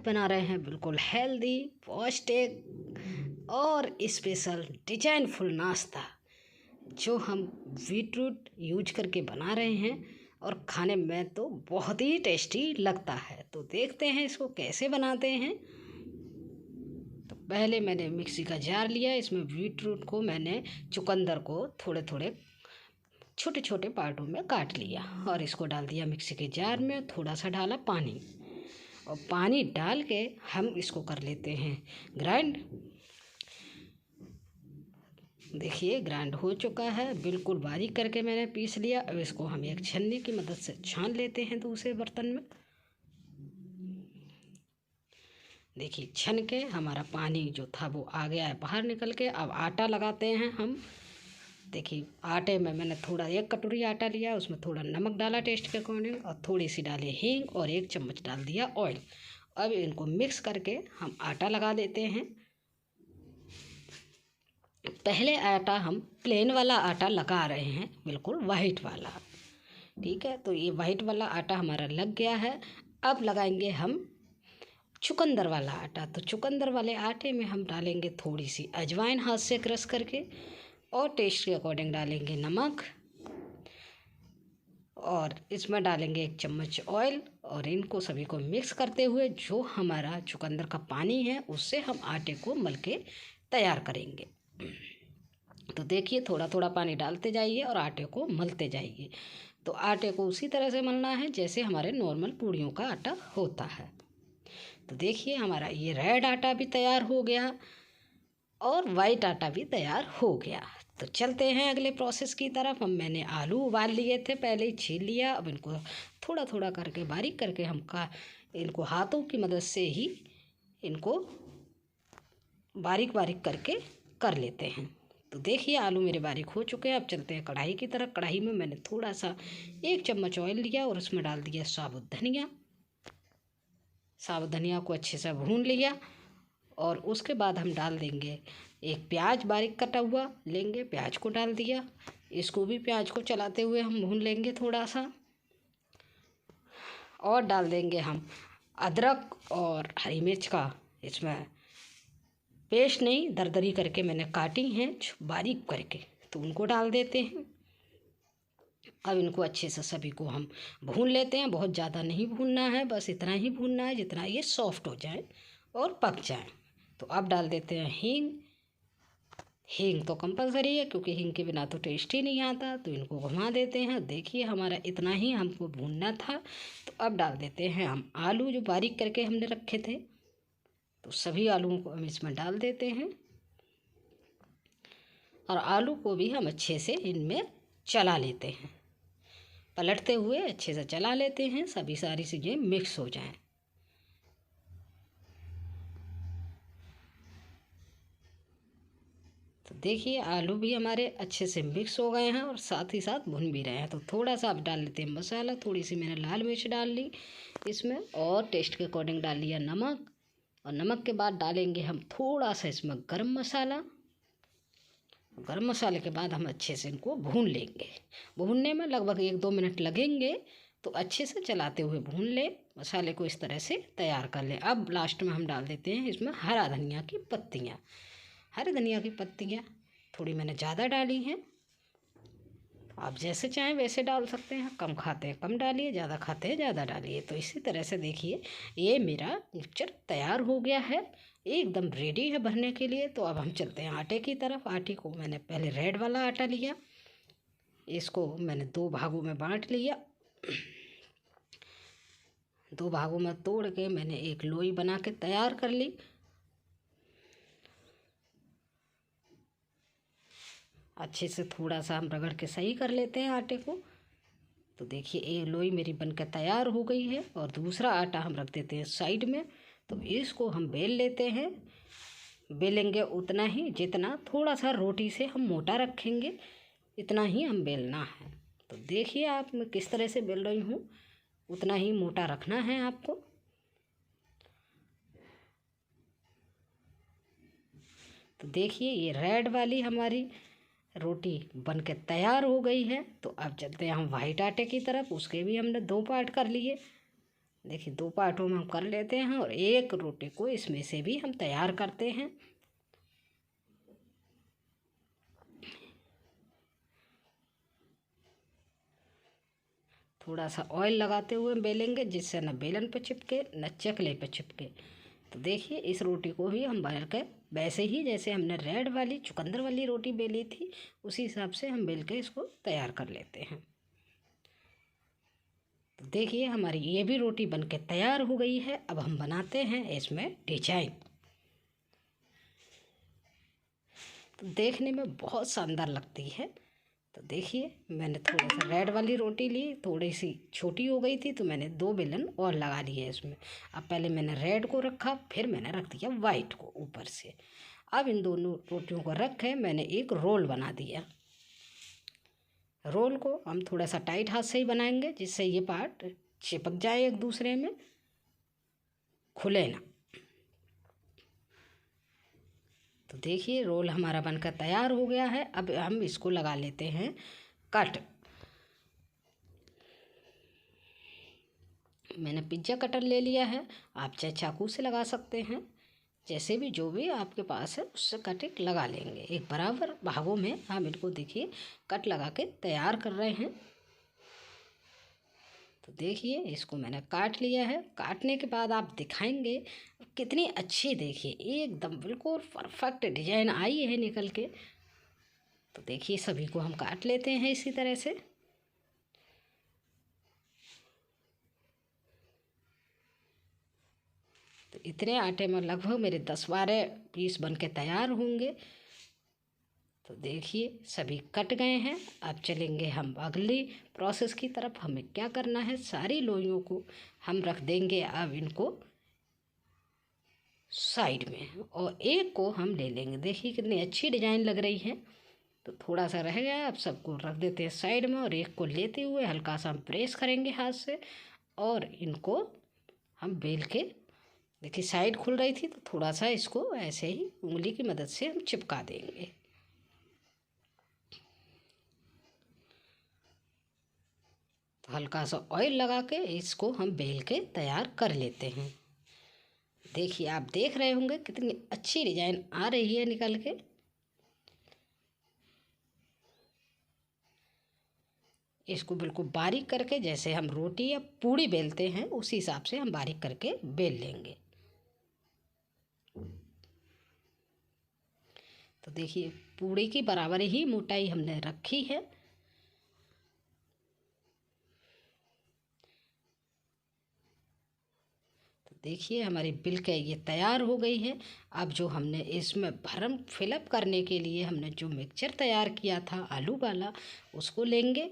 बना रहे हैं बिल्कुल हेल्दी, पौष्टिक और स्पेशल डिजाइनफुल नाश्ता जो हम बीटरूट यूज करके बना रहे हैं और खाने में तो बहुत ही टेस्टी लगता है। तो देखते हैं इसको कैसे बनाते हैं। तो पहले मैंने मिक्सी का जार लिया, इसमें बीटरूट को मैंने चुकंदर को थोड़े थोड़े छोटे छोटे पार्टों में काट लिया और इसको डाल दिया मिक्सी के जार में। थोड़ा सा डाला पानी और पानी डाल के हम इसको कर लेते हैं ग्राइंड। देखिए ग्राइंड हो चुका है, बिल्कुल बारीक करके मैंने पीस लिया। अब इसको हम एक छन्नी की मदद से छान लेते हैं दूसरे बर्तन में। देखिए छन के हमारा पानी जो था वो आ गया है बाहर निकल के। अब आटा लगाते हैं हम। देखिए आटे में मैंने थोड़ा 1 कटोरी आटा लिया, उसमें थोड़ा नमक डाला टेस्ट के अकॉर्डिंग और थोड़ी सी डाली हींग और 1 चम्मच डाल दिया ऑयल। अब इनको मिक्स करके हम आटा लगा देते हैं। पहले आटा हम प्लेन वाला आटा लगा रहे हैं, बिल्कुल वाइट वाला। ठीक है, तो ये वाइट वाला आटा हमारा लग गया है। अब लगाएंगे हम चुकंदर वाला आटा। तो चुकंदर वाले आटे में हम डालेंगे थोड़ी सी अजवाइन हाथ से क्रश करके और टेस्ट के अकॉर्डिंग डालेंगे नमक और इसमें डालेंगे 1 चम्मच ऑयल और इनको सभी को मिक्स करते हुए जो हमारा चुकंदर का पानी है उससे हम आटे को मल के तैयार करेंगे। तो देखिए थोड़ा थोड़ा पानी डालते जाइए और आटे को मलते जाइए। तो आटे को उसी तरह से मलना है जैसे हमारे नॉर्मल पूड़ियों का आटा होता है। तो देखिए हमारा ये रेड आटा भी तैयार हो गया और वाइट आटा भी तैयार हो गया। तो चलते हैं अगले प्रोसेस की तरफ। मैंने आलू उबाल लिए थे, पहले ही छील लिया। अब इनको थोड़ा थोड़ा करके बारीक करके इनको हाथों की मदद से ही इनको बारीक बारीक करके कर लेते हैं। तो देखिए आलू मेरे बारीक हो चुके हैं। अब चलते हैं कढ़ाई की तरफ। कढ़ाई में मैंने थोड़ा सा 1 चम्मच ऑयल लिया और उसमें डाल दिया साबुत धनिया। साबुत धनिया को अच्छे से भून लिया और उसके बाद हम डाल देंगे 1 प्याज बारीक कटा हुआ लेंगे, प्याज को डाल दिया। इसको भी प्याज को चलाते हुए हम भून लेंगे थोड़ा सा और डाल देंगे हम अदरक और हरी मिर्च का इसमें पेस्ट नहीं, दरदरी करके मैंने काटी हैं बारीक करके, तो उनको डाल देते हैं। अब इनको अच्छे से सभी को हम भून लेते हैं। बहुत ज़्यादा नहीं भूनना है, बस इतना ही भूनना है जितना ये सॉफ्ट हो जाए और पक जाए। तो अब डाल देते हैं हींग। हींग तो कंपलसरी है क्योंकि हींग के बिना तो टेस्ट ही नहीं आता। तो इनको घुमा देते हैं। देखिए हमारा इतना ही हमको भूनना था। तो अब डाल देते हैं हम आलू जो बारीक करके हमने रखे थे। तो सभी आलूओं को हम इसमें डाल देते हैं और आलू को भी हम अच्छे से इनमें चला लेते हैं, पलटते हुए अच्छे से चला लेते हैं, सभी सारी चीज़ें मिक्स हो जाएं। तो देखिए आलू भी हमारे अच्छे से मिक्स हो गए हैं और साथ ही साथ भुन भी रहे हैं। तो थोड़ा सा अब डाल लेते हैं मसाला। थोड़ी सी मैंने लाल मिर्च डाल ली इसमें और टेस्ट के अकॉर्डिंग डाल लिया नमक। और नमक के बाद डालेंगे हम थोड़ा सा इसमें गरम मसाला। गरम मसाले के बाद हम अच्छे से इनको भून लेंगे। भूनने में लगभग 1-2 मिनट लगेंगे। तो अच्छे से चलाते हुए भून लें, मसाले को इस तरह से तैयार कर लें। अब लास्ट में हम डाल देते हैं इसमें हरा धनिया की पत्तियाँ। हरी धनिया की पत्तियाँ थोड़ी मैंने ज़्यादा डाली हैं, आप जैसे चाहें वैसे डाल सकते हैं। कम खाते हैं कम डालिए, ज़्यादा खाते हैं ज़्यादा डालिए। तो इसी तरह से देखिए ये मेरा मिक्सचर तैयार हो गया है, एकदम रेडी है भरने के लिए। तो अब हम चलते हैं आटे की तरफ। आटे को मैंने पहले रेड वाला आटा लिया, इसको मैंने 2 भागों में बांट लिया। 2 भागों में तोड़ के मैंने एक लोई बना के तैयार कर ली। अच्छे से थोड़ा सा हम रगड़ के सही कर लेते हैं आटे को। तो देखिए ये लोई मेरी बनकर तैयार हो गई है और दूसरा आटा हम रख देते हैं साइड में। तो इसको हम बेल लेते हैं। बेलेंगे उतना ही जितना थोड़ा सा रोटी से हम मोटा रखेंगे, इतना ही हम बेलना है। तो देखिए आप मैं किस तरह से बेल रही हूँ, उतना ही मोटा रखना है आपको। तो देखिए ये रेड वाली हमारी रोटी बनके तैयार हो गई है। तो अब चलते हैं हम वाइट आटे की तरफ। उसके भी हमने 2 पार्ट कर लिए। देखिए 2 पार्टों में हम कर लेते हैं और एक रोटी को इसमें से भी हम तैयार करते हैं। थोड़ा सा ऑयल लगाते हुए बेलेंगे, जिससे न बेलन पे चिपके न चकले पे चिपके। तो देखिए इस रोटी को भी हम बेल के वैसे ही जैसे हमने रेड वाली चुकंदर वाली रोटी बेली थी, उसी हिसाब से हम बेल के इसको तैयार कर लेते हैं। तो देखिए हमारी ये भी रोटी बनके तैयार हो गई है। अब हम बनाते हैं इसमें डिजाइन। तो देखने में बहुत शानदार लगती है। तो देखिए मैंने थोड़ा सा रेड वाली रोटी ली, थोड़ी सी छोटी हो गई थी तो मैंने 2 बेलन और लगा लिए इसमें। अब पहले मैंने रेड को रखा, फिर मैंने रख दिया वाइट को ऊपर से। अब इन दोनों रोटियों को रख के मैंने एक रोल बना दिया। रोल को हम थोड़ा सा टाइट हाथ से ही बनाएंगे, जिससे ये पार्ट चिपक जाए एक दूसरे में, खुले ना। तो देखिए रोल हमारा बनकर तैयार हो गया है। अब हम इसको लगा लेते हैं कट। मैंने पिज्ज़ा कटर ले लिया है, आप चाहे चाकू से लगा सकते हैं, जैसे भी जो भी आपके पास है उससे कटिंग लगा लेंगे। एक बराबर भागों में हम इनको देखिए कट लगा के तैयार कर रहे हैं। तो देखिए इसको मैंने काट लिया है। काटने के बाद आप दिखाएंगे कितनी अच्छी, देखिए एकदम बिल्कुल परफेक्ट डिजाइन आई है निकल के। तो देखिए सभी को हम काट लेते हैं इसी तरह से। तो इतने आटे में लगभग मेरे 10-12 पीस बन के तैयार होंगे। तो देखिए सभी कट गए हैं। अब चलेंगे हम अगली प्रोसेस की तरफ। हमें क्या करना है, सारी लोइयों को हम रख देंगे अब इनको साइड में, और एक को हम ले लेंगे। देखिए कितनी अच्छी डिजाइन लग रही है। तो थोड़ा सा रह गया, अब सबको रख देते हैं साइड में, और एक को लेते हुए हल्का सा हम प्रेस करेंगे हाथ से, और इनको हम बेल के, देखिए साइड खुल रही थी तो थोड़ा सा इसको ऐसे ही उंगली की मदद से हम चिपका देंगे। तो हल्का सा ऑयल लगा के इसको हम बेल के तैयार कर लेते हैं। देखिए आप देख रहे होंगे कितनी अच्छी डिजाइन आ रही है निकल के। इसको बिल्कुल बारीक करके, जैसे हम रोटी या पूड़ी बेलते हैं उसी हिसाब से हम बारीक करके बेल लेंगे। तो देखिए पूड़ी की बराबर ही मोटाई हमने रखी है। तो देखिए हमारी बिल्कुल ये तैयार हो गई है। अब जो हमने इसमें भरम फिलअप करने के लिए हमने जो मिक्सचर तैयार किया था आलू वाला, उसको लेंगे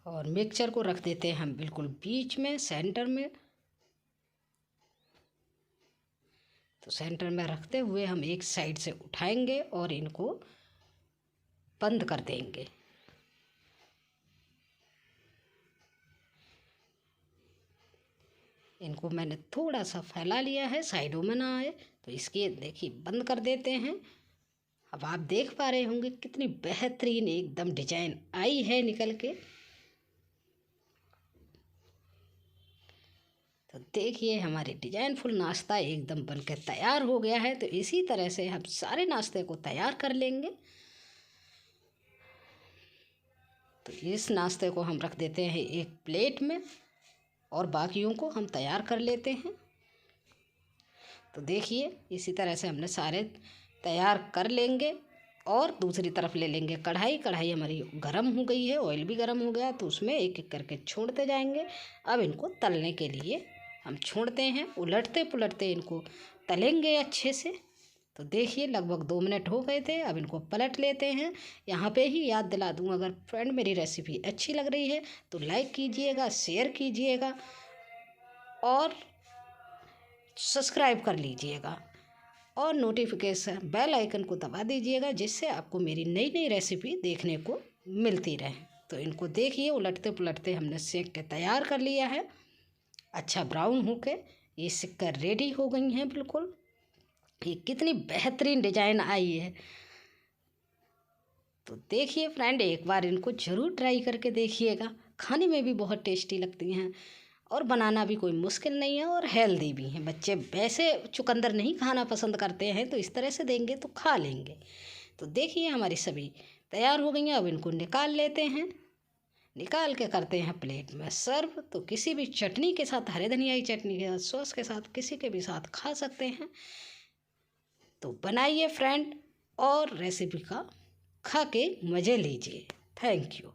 और मिक्सचर को रख देते हैं हम बिल्कुल बीच में, सेंटर में। तो सेंटर में रखते हुए हम एक साइड से उठाएंगे और इनको बंद कर देंगे। इनको मैंने थोड़ा सा फैला लिया है, साइडों में ना आए, तो इसके देखिए बंद कर देते हैं। अब आप देख पा रहे होंगे कितनी बेहतरीन एकदम डिजाइन आई है निकल के। तो देखिए हमारे डिजाइन फुल नाश्ता एकदम बनकर तैयार हो गया है। तो इसी तरह से हम सारे नाश्ते को तैयार कर लेंगे। तो इस नाश्ते को हम रख देते हैं एक प्लेट में, और बाकियों को हम तैयार कर लेते हैं। तो देखिए इसी तरह से हमने सारे तैयार कर लेंगे। और दूसरी तरफ ले लेंगे कढ़ाई। कढ़ाई हमारी गर्म हो गई है, ऑयल भी गर्म हो गया, तो उसमें एक एक करके छोड़ते जाएंगे। अब इनको तलने के लिए हम छोड़ते हैं, उलटते पुलटते इनको तलेंगे अच्छे से। तो देखिए लगभग 2 मिनट हो गए थे। अब इनको पलट लेते हैं। यहाँ पे ही याद दिला दूँ, अगर फ्रेंड मेरी रेसिपी अच्छी लग रही है तो लाइक कीजिएगा, शेयर कीजिएगा और सब्सक्राइब कर लीजिएगा, और नोटिफिकेशन बेल आइकन को दबा दीजिएगा, जिससे आपको मेरी नई नई रेसिपी देखने को मिलती रहे। तो इनको देखिए उलटते पुलटते हमने सेक के तैयार कर लिया है। अच्छा ब्राउन होके ये सिक कर रेडी हो गई हैं बिल्कुल। ये कितनी बेहतरीन डिजाइन आई है। तो देखिए फ्रेंड एक बार इनको ज़रूर ट्राई करके देखिएगा। खाने में भी बहुत टेस्टी लगती हैं और बनाना भी कोई मुश्किल नहीं है और हेल्दी भी हैं। बच्चे वैसे चुकंदर नहीं खाना पसंद करते हैं तो इस तरह से देंगे तो खा लेंगे। तो देखिए हमारी सभी तैयार हो गई हैं। अब इनको निकाल लेते हैं, निकाल के करते हैं प्लेट में सर्व। तो किसी भी चटनी के साथ, हरे धनिया की चटनी के साथ, सॉस के साथ, किसी के भी साथ खा सकते हैं। तो बनाइए फ्रेंड और रेसिपी का खा के मज़े लीजिए। Thank you.